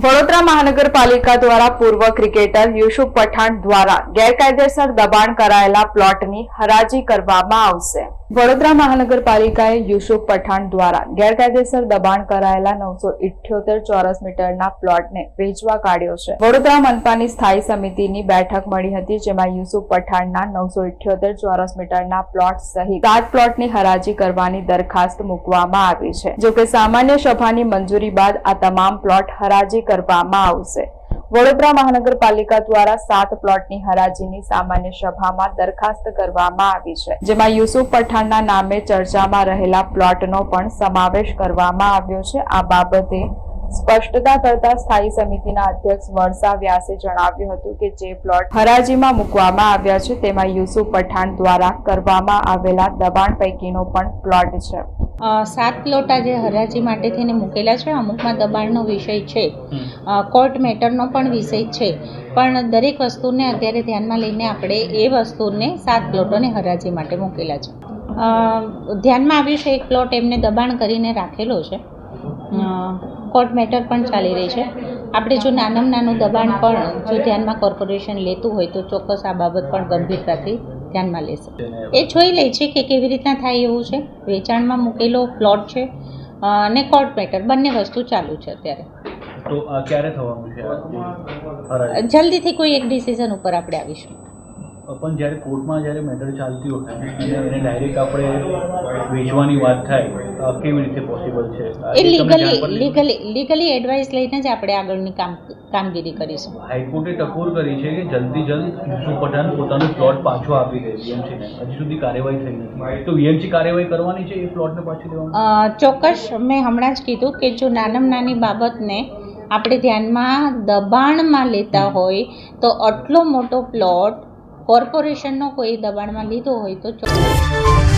વડોદરા મહાનગરપાલિકા દ્વારા પૂર્વ ક્રિકેટર યુસુફ પઠાણ દ્વારા ગેરકાયદેસર દબાણ કરાયેલા પ્લોટની હરાજી કરવામાં આવશે। વડોદરા મહાનગરપાલિકાએ યુસુફ પઠાણ દ્વારા ગેરકાયદેસર દબાણ કરાયેલા 978 ચોરસ મીટરના પ્લોટને વેચવા કાઢ્યો છે। વડોદરા મનપાની સ્થાયી સમિતિની બેઠક મળી હતી, જેમાં યુસુફ પઠાણના 978 ચોરસ મીટરના પ્લોટ સહિત 7 પ્લોટની હરાજી કરવાની દરખાસ્ત મૂકવામાં આવી છે। જોકે સામાન્ય સભાની મંજૂરી બાદ આ તમામ પ્લોટ હરાજી કરવામાં આવશે। વડોદરા મહાનગરપાલિકા દ્વારા 7 પ્લોટની હરાજીની સામાન્ય સભામાં દરખાસ્ત કરવામાં આવી છે, જેમાં યુસુફ પઠાણના નામે ચર્ચામાં રહેલા પ્લોટનો પણ સમાવેશ કરવામાં આવ્યો છે। આ બાબતે સ્પષ્ટતા કરતા સ્થાયી સમિતિના અધ્યક્ષ વર્ષા વ્યાસે જણાવ્યું હતું કે જે પ્લોટ હરાજીમાં મૂકવામાં આવ્યા છે તેમાં યુસુફ પઠાણ દ્વારા કરવામાં આવેલા દબાણ પૈકીનો પણ પ્લોટ છે। 7 પ્લોટ આજે હરાજી માટે થઈને મૂકેલા છે। અમુકમાં દબાણનો વિષય છે, કોર્ટ મેટરનો પણ વિષય છે, પણ દરેક વસ્તુને અત્યારે ધ્યાનમાં લઈને આપણે એ વસ્તુને 7 પ્લોટોને હરાજી માટે મૂકેલા છે। ધ્યાનમાં આવ્યું છે એક પ્લોટ એમને દબાણ કરીને રાખેલો છે, કોર્ટ મેટર પણ ચાલી રહી છે। આપણે જો નાનું દબાણ પણ જો ધ્યાનમાં કોર્પોરેશન લેતું હોય તો ચોક્કસ આ બાબત પણ ગંભીરતાથી ધ્યાનમાં લેશે। એ જોઈ લે છે કે કેવી રીતના થાય એવું છે। વેચાણમાં મૂકેલો પ્લોટ છે અને કોર્ટ મેટર બંને વસ્તુ ચાલુ છે અત્યારે। તો ક્યારે થવાનું છે? જલ્દીથી કોઈ એક ડિસિઝન ઉપર આપણે આવીશું। પણ જ્યારે કોર્ટમાં જ્યારે મેટર ચાલતી હોય અને એને ડાયરેક્ટ આપણે વેચવાની વાત થાય, કેવી રીતે પોસિબલ છે? એ લીગલી એડવાઇસ લઈને જ આપણે આગળની કામગીરી કરીશું। હાઈકોર્ટે ટકોર કરી છે કે જલ્દી યુસુફ પઠાણ પોતાનો પ્લોટ પાછો આપી દે વીએમસીને। હજી સુધી કાર્યવાહી થઈ નથી, તો વીએમસી કાર્યવાહી કરવાની છે એ પ્લોટને પાછી લેવાનું? ચોક્કસ, મેં હમણાં જ કીધું કે જો નાની બાબતને આપણે ધ્યાનમાં દબાણમાં લેતા હોય તો આટલો મોટો પ્લોટ કોર્પોરેશનનો કોઈ દબાણમાં લીધો હોય તો ચોક્કસ